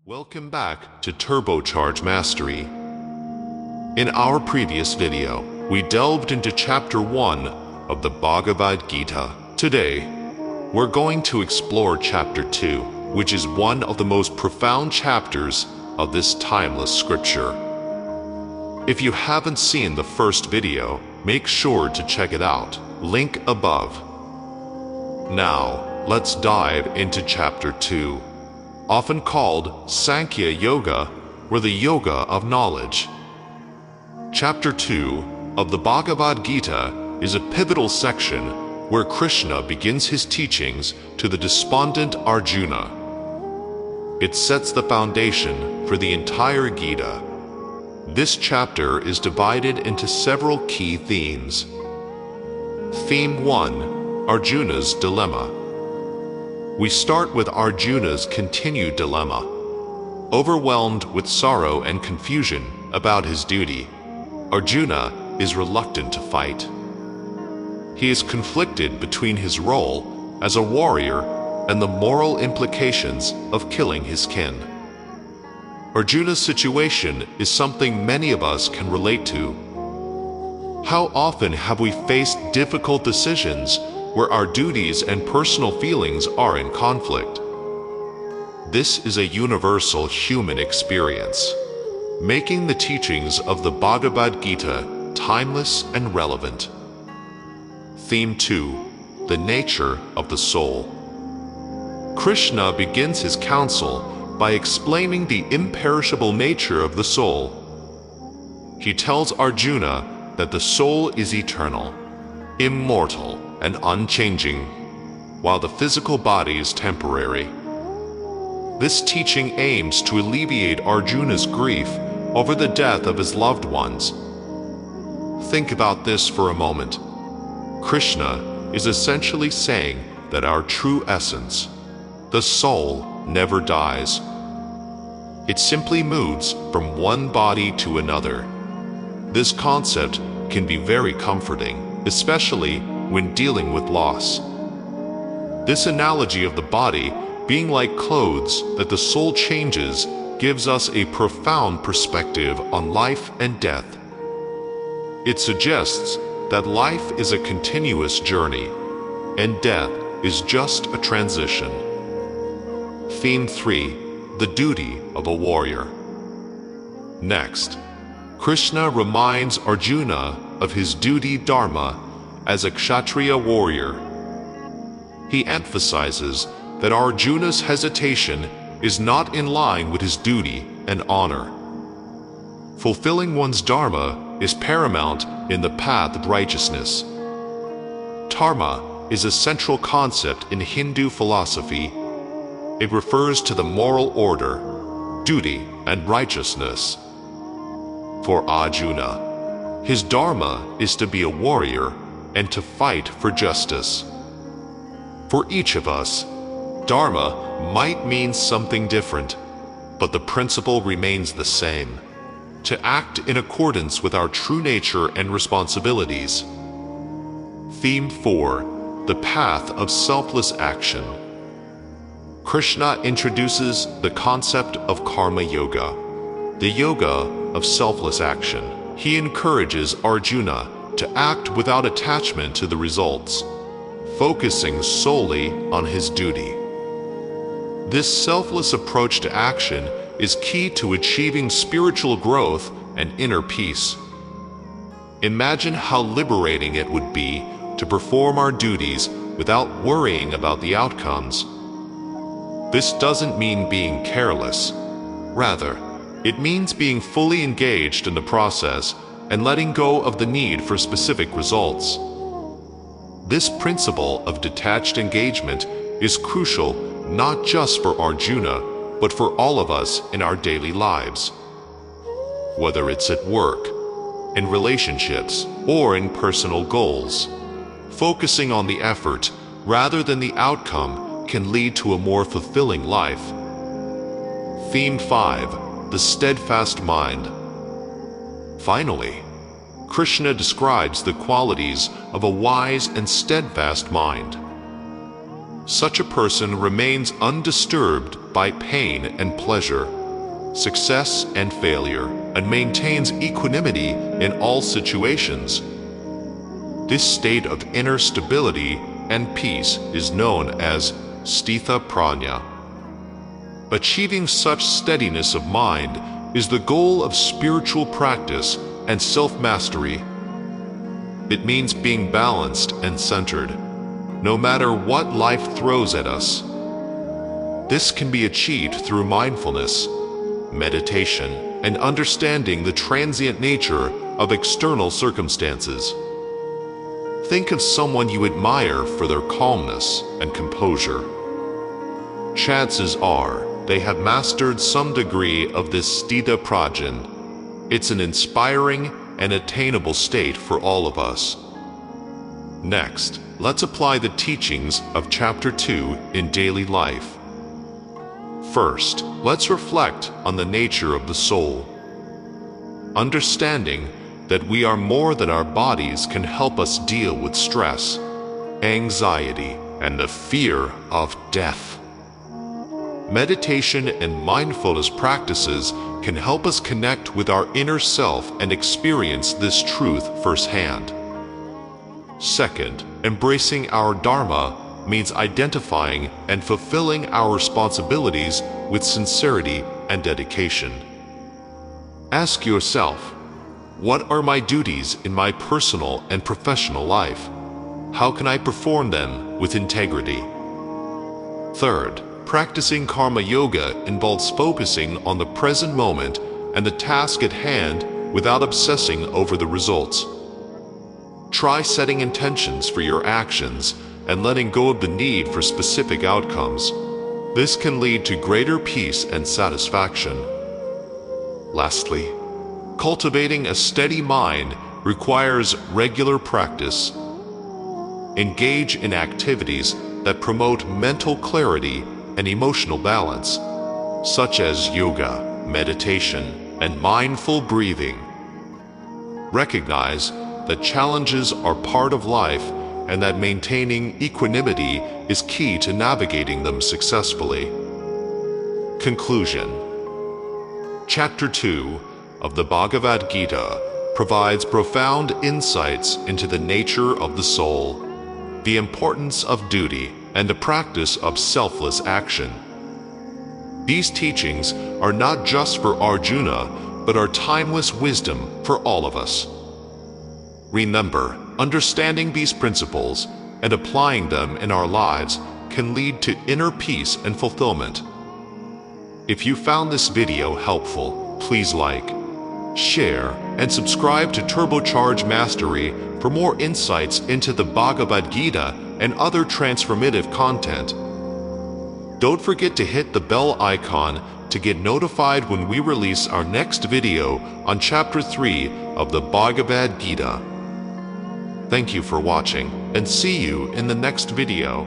Welcome back to TurboCharge Mastery. In our previous video, we delved into Chapter 1 of the Bhagavad Gita. Today, we're going to explore Chapter 2, which is one of the most profound chapters of this timeless scripture. If you haven't seen the first video, make sure to check it out. Link above. Now, let's dive into Chapter 2. Often called Sankhya Yoga, or the Yoga of Knowledge. Chapter 2 of the Bhagavad Gita is a pivotal section where Krishna begins his teachings to the despondent Arjuna. It sets the foundation for the entire Gita. This chapter is divided into several key themes. Theme 1: Arjuna's Dilemma. We start with Arjuna's continued dilemma. Overwhelmed with sorrow and confusion about his duty, Arjuna is reluctant to fight. He is conflicted between his role as a warrior and the moral implications of killing his kin. Arjuna's situation is something many of us can relate to. How often have we faced difficult decisions where our duties and personal feelings are in conflict? This is a universal human experience, making the teachings of the Bhagavad Gita timeless and relevant. Theme 2: The Nature of the Soul. Krishna begins his counsel by explaining the imperishable nature of the soul. He tells Arjuna that the soul is eternal, immortal, and unchanging, while the physical body is temporary. This teaching aims to alleviate Arjuna's grief over the death of his loved ones. Think about this for a moment. Krishna is essentially saying that our true essence, the soul, never dies. It simply moves from one body to another. This concept can be very comforting, especially when dealing with loss. This analogy of the body being like clothes that the soul changes gives us a profound perspective on life and death. It suggests that life is a continuous journey, and death is just a transition. Theme 3: The Duty of a Warrior. Next, Krishna reminds Arjuna of his duty Dharma as a Kshatriya warrior. He emphasizes that Arjuna's hesitation is not in line with his duty and honor. Fulfilling one's Dharma is paramount in the path of righteousness. Dharma is a central concept in Hindu philosophy. It refers to the moral order, duty, and righteousness. For Arjuna, his Dharma is to be a warrior and to fight for justice. For each of us, Dharma might mean something different, but the principle remains the same: to act in accordance with our true nature and responsibilities. Theme 4: The Path of Selfless Action. Krishna introduces the concept of Karma Yoga, the yoga of selfless action. He encourages Arjuna to act without attachment to the results, focusing solely on his duty. This selfless approach to action is key to achieving spiritual growth and inner peace. Imagine how liberating it would be to perform our duties without worrying about the outcomes. This doesn't mean being careless. Rather, it means being fully engaged in the process and letting go of the need for specific results. This principle of detached engagement is crucial not just for Arjuna, but for all of us in our daily lives. Whether it's at work, in relationships, or in personal goals, focusing on the effort rather than the outcome can lead to a more fulfilling life. Theme 5: The Steadfast Mind. Finally, Krishna describes the qualities of a wise and steadfast mind. Such a person remains undisturbed by pain and pleasure, success and failure, and maintains equanimity in all situations. This state of inner stability and peace is known as Stitha Prajna. Achieving such steadiness of mind is the goal of spiritual practice and self-mastery. It means being balanced and centered, no matter what life throws at us. This can be achieved through mindfulness, meditation, and understanding the transient nature of external circumstances. Think of someone you admire for their calmness and composure. Chances are they have mastered some degree of this Stitha Prajna. It's an inspiring and attainable state for all of us. Next, let's apply the teachings of Chapter 2 in daily life. First, let's reflect on the nature of the soul. Understanding that we are more than our bodies can help us deal with stress, anxiety, and the fear of death. Meditation and mindfulness practices can help us connect with our inner self and experience this truth firsthand. Second, embracing our Dharma means identifying and fulfilling our responsibilities with sincerity and dedication. Ask yourself, what are my duties in my personal and professional life? How can I perform them with integrity? Third, practicing Karma Yoga involves focusing on the present moment and the task at hand without obsessing over the results. Try setting intentions for your actions and letting go of the need for specific outcomes. This can lead to greater peace and satisfaction. Lastly, cultivating a steady mind requires regular practice. Engage in activities that promote mental clarity and emotional balance, such as yoga, meditation, and mindful breathing. Recognize that challenges are part of life and that maintaining equanimity is key to navigating them successfully. Conclusion. Chapter 2 of the Bhagavad Gita provides profound insights into the nature of the soul, the importance of duty, and the practice of selfless action. These teachings are not just for Arjuna, but are timeless wisdom for all of us. Remember, understanding these principles and applying them in our lives can lead to inner peace and fulfillment. If you found this video helpful, please like, share, and subscribe to TurboCharge Mastery for more insights into the Bhagavad Gita and other transformative content. Don't forget to hit the bell icon to get notified when we release our next video on Chapter 3 of the Bhagavad Gita. Thank you for watching, and see you in the next video.